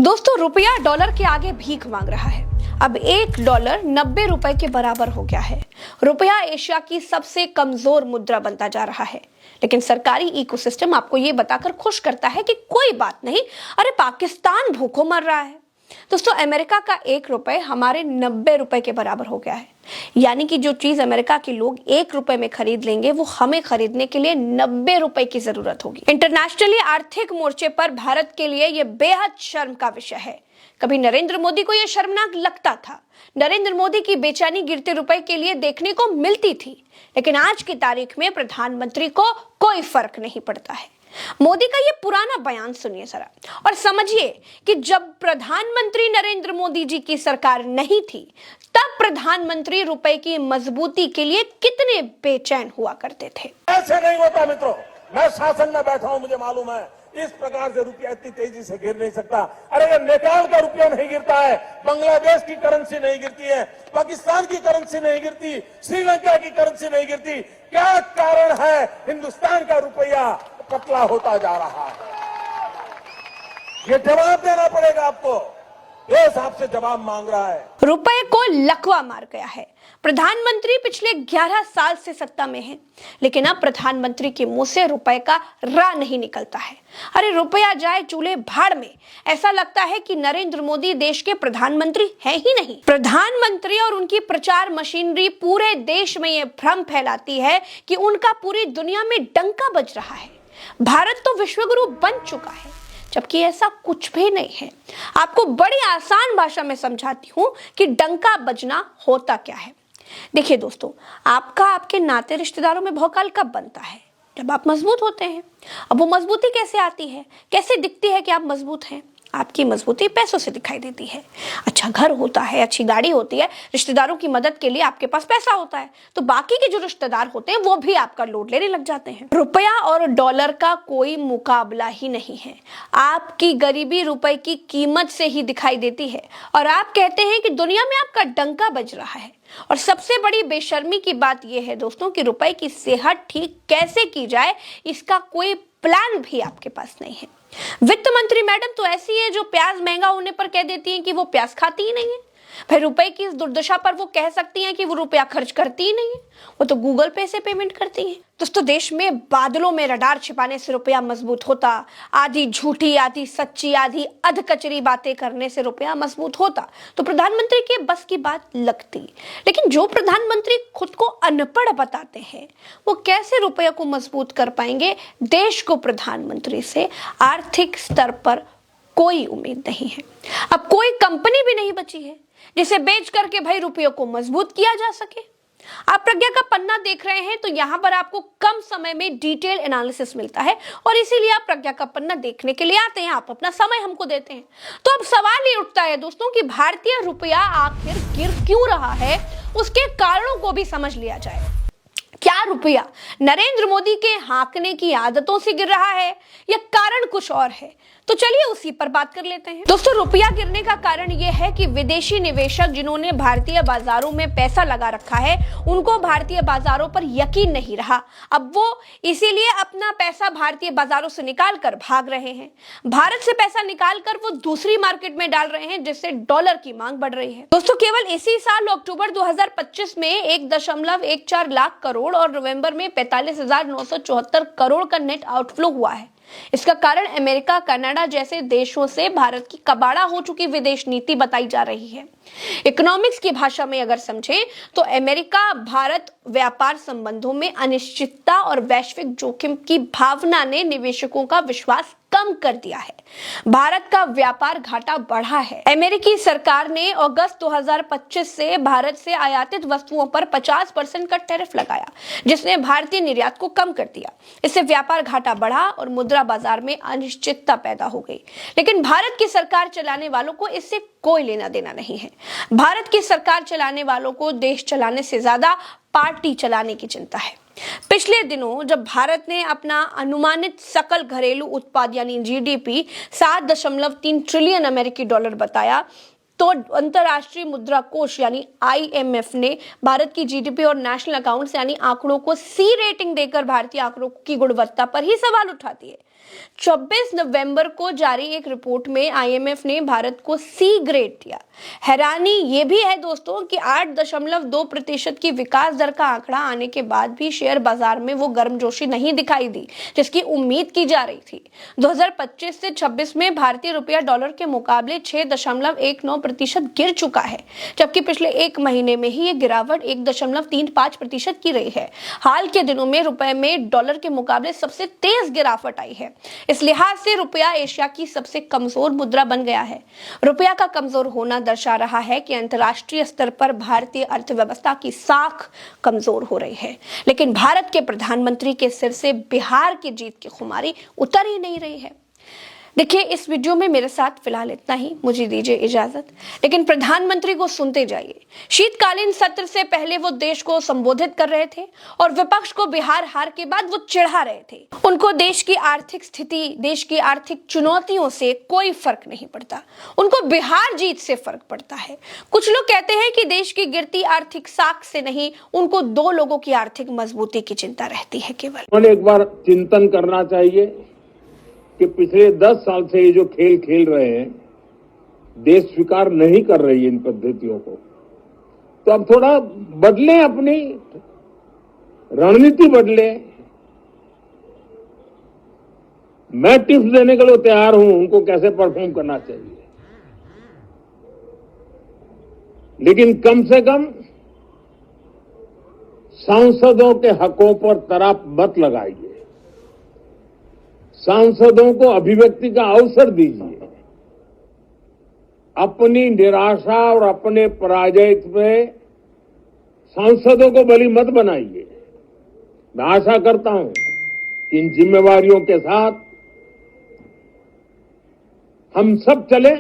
दोस्तों, रुपया डॉलर के आगे भीख मांग रहा है। अब $1 90 रुपए के बराबर हो गया है। रुपया एशिया की सबसे कमजोर मुद्रा बनता जा रहा है, लेकिन सरकारी इकोसिस्टम आपको ये बताकर खुश करता है कि कोई बात नहीं, अरे पाकिस्तान भूखों मर रहा है। दोस्तों, अमेरिका का $1 हमारे 90 रुपए के बराबर हो गया है। यानी कि जो चीज अमेरिका के लोग $1 में खरीद लेंगे, वो हमें खरीदने के लिए 90 रुपए की जरूरत होगी। इंटरनेशनली आर्थिक मोर्चे पर भारत के लिए यह बेहद शर्म का विषय है। कभी नरेंद्र मोदी को यह शर्मनाक लगता था। नरेंद्र मोदी की बेचैनी गिरते रुपए के लिए देखने को मिलती थी, लेकिन आज की तारीख में प्रधानमंत्री को कोई फर्क नहीं पड़ता है। मोदी का ये पुराना बयान सुनिए जरा और समझिए कि जब प्रधानमंत्री नरेंद्र मोदी जी की सरकार नहीं थी, तब प्रधानमंत्री रुपए की मजबूती के लिए कितने बेचैन हुआ करते थे। ऐसे नहीं होता मित्रों, मैं शासन में बैठा हूं, मुझे मालूम है इस प्रकार से रुपया इतनी तेजी से गिर नहीं सकता। अरे ये नेपाल का रुपया नहीं गिरता है, बांग्लादेश की करेंसी नहीं गिरती है, पाकिस्तान की करेंसी नहीं गिरती, श्रीलंका की करेंसी नहीं गिरती। क्या कारण है हिंदुस्तान का रुपया पतला होता जा रहा है? ये जवाब देना पड़ेगा आपको। देश आपसे जवाब मांग रहा है। रुपए को लकवा मार गया है। प्रधानमंत्री पिछले 11 साल से सत्ता में है, लेकिन अब प्रधानमंत्री के मुंह से रुपए का रा नहीं निकलता है। अरे रुपया जाए चूल्हे भाड़ में, ऐसा लगता है कि नरेंद्र मोदी देश के प्रधानमंत्री हैं ही नहीं। प्रधानमंत्री और उनकी प्रचार मशीनरी पूरे देश में यह भ्रम फैलाती है कि उनका पूरी दुनिया में डंका बज रहा है। भारत तो विश्वगुरु बन चुका है, जबकि ऐसा कुछ भी नहीं है। आपको बड़ी आसान भाषा में समझाती हूं कि डंका बजना होता क्या है। देखिए दोस्तों, आपका आपके नाते रिश्तेदारों में भौकाल कब बनता है? जब आप मजबूत होते हैं। अब वो मजबूती कैसे आती है, कैसे दिखती है कि आप मजबूत हैं? आपकी मजबूती पैसों से दिखाई देती है। अच्छा घर होता है, अच्छी गाड़ी होती है, रिश्तेदारों की मदद के लिए आपके पास पैसा होता है, तो बाकी के जो रिश्तेदार होते हैं वो भी आपका लोड लेने लग जाते हैं। रुपया और डॉलर का कोई मुकाबला ही नहीं है। आपकी गरीबी रुपए की कीमत से ही दिखाई देती है और आप कहते हैं कि दुनिया में आपका डंका बज रहा है। और सबसे बड़ी बेशर्मी की बात यह है दोस्तों कि रुपए की सेहत ठीक कैसे की जाए, इसका कोई प्लान भी आपके पास नहीं है। वित्त मंत्री मैडम तो ऐसी है जो प्याज महंगा होने पर कह देती हैं कि वो प्याज खाती ही नहीं है। भाई रुपए की इस दुर्दशा पर वो कह सकती हैं कि वो रुपया खर्च करती ही नहीं है, वो तो गूगल पे से पेमेंट करती हैं। दोस्तों, देश में बादलों में रडार छिपाने से रुपया मजबूत होता, आधी झूठी आधी सच्ची आधी अधकचरी बातें करने से रुपया मजबूत होता, तो प्रधानमंत्री के बस की बात लगती। लेकिन जो प्रधानमंत्री खुद को अनपढ़ बताते हैं, वो कैसे रुपये को मजबूत कर पाएंगे? देश को प्रधानमंत्री से आर्थिक स्तर पर कोई उम्मीद नहीं है। अब कोई कंपनी भी नहीं बची है जिसे बेच करके भाई रुपयों को मजबूत किया जा सके। आप प्रज्ञा का पन्ना देख रहे हैं, तो यहाँ पर आपको कम समय में डिटेल एनालिसिस मिलता है और इसीलिए आप प्रज्ञा का पन्ना देखने के लिए आते हैं, आप अपना समय हमको देते हैं। तो अब सवाल ये उठता है दोस्तों कि भारतीय रुपया आखिर गिर क्यों रहा है, उसके कारणों को भी समझ लिया जाए। क्या रुपया नरेंद्र मोदी के हाँकने की आदतों से गिर रहा है या कारण कुछ और है? तो चलिए उसी पर बात कर लेते हैं। दोस्तों, रुपया गिरने का कारण यह है कि विदेशी निवेशक जिन्होंने भारतीय बाजारों में पैसा लगा रखा है, उनको भारतीय बाजारों पर यकीन नहीं रहा। अब वो इसीलिए अपना पैसा भारतीय बाजारों से निकाल कर भाग रहे हैं। भारत से पैसा निकाल कर वो दूसरी मार्केट में डाल रहे हैं, जिससे डॉलर की मांग बढ़ रही है। दोस्तों, केवल इसी साल अक्टूबर 2025 में 1.14 लाख करोड़ और नवंबर में 45,974 करोड़ का नेट आउटफ्लो हुआ है। इसका कारण अमेरिका, कनाडा जैसे देशों से भारत की कबाड़ा हो चुकी विदेश नीति बताई जा रही है। इकोनॉमिक्स की भाषा में अगर समझें तो अमेरिका भारत व्यापार संबंधों में अनिश्चितता और वैश्विक जोखिम की भावना ने निवेशकों का विश्वास कम कर दिया है। भारत का व्यापार घाटा बढ़ा है। अमेरिकी सरकार ने अगस्त 2025 से भारत से आयातित वस्तुओं पर 50% का टैरिफ लगाया, जिसने भारतीय निर्यात को कम कर दिया। इससे व्यापार घाटा बढ़ा और मुद्रा बाजार में अनिश्चितता पैदा हो गई। लेकिन भारत की सरकार चलाने वालों को इससे कोई लेना देना नहीं है। भारत की सरकार चलाने वालों को देश चलाने से ज्यादा पार्टी चलाने की चिंता है। पिछले दिनों जब भारत ने अपना अनुमानित सकल घरेलू उत्पाद यानी जीडीपी 7.3 ट्रिलियन अमेरिकी डॉलर बताया, तो अंतरराष्ट्रीय मुद्रा कोष यानी आईएमएफ ने भारत की जीडीपी और नेशनल अकाउंट्स यानी आंकड़ों को सी रेटिंग देकर भारतीय आंकड़ों की गुणवत्ता पर ही सवाल उठाती है। 24 नवंबर को जारी एक रिपोर्ट में आईएमएफ ने भारत को सी ग्रेड दिया। हैरानी ये भी है दोस्तों कि 8.2% की विकास दर का आंकड़ा आने के बाद भी शेयर बाजार में वो गर्मजोशी नहीं दिखाई दी जिसकी उम्मीद की जा रही थी। 2025 से 26 में भारतीय रुपया डॉलर के मुकाबले 6.19% गिर चुका है, जबकि पिछले एक महीने में ही ये गिरावट 1.35% की रही है। हाल के दिनों में रुपए में डॉलर के मुकाबले सबसे तेज गिरावट आई है। इस लिहाज से रुपया एशिया की सबसे कमजोर मुद्रा बन गया है। रुपया का कमजोर होना दर्शा रहा है कि अंतर्राष्ट्रीय स्तर पर भारतीय अर्थव्यवस्था की साख कमजोर हो रही है, लेकिन भारत के प्रधानमंत्री के सिर से बिहार की जीत की खुमारी उतर ही नहीं रही है। देखिए, इस वीडियो में मेरे साथ फिलहाल इतना ही, मुझे दीजिए इजाजत। लेकिन प्रधानमंत्री को सुनते जाइए। शीतकालीन सत्र से पहले वो देश को संबोधित कर रहे थे और विपक्ष को बिहार हार के बाद वो चिढ़ा रहे थे। उनको देश की आर्थिक स्थिति, देश की आर्थिक चुनौतियों से कोई फर्क नहीं पड़ता, उनको बिहार जीत से फर्क पड़ता है। कुछ लोग कहते हैं कि देश की गिरती आर्थिक साख से नहीं, उनको दो लोगों की आर्थिक मजबूती की चिंता रहती है केवल। एक बार चिंतन करना चाहिए कि पिछले 10 साल से ये जो खेल खेल रहे हैं, देश स्वीकार नहीं कर रही है इन पद्धतियों को, तो अब थोड़ा बदलें, अपनी रणनीति बदलें। मैं टिप्स देने के लिए तैयार हूं उनको कैसे परफॉर्म करना चाहिए, लेकिन कम से कम सांसदों के हकों पर तराप मत लगाइए। सांसदों को अभिव्यक्ति का अवसर दीजिए। अपनी निराशा और अपने पराजय में सांसदों को बलि मत बनाइए। मैं आशा करता हूं कि इन जिम्मेवारियों के साथ हम सब चलें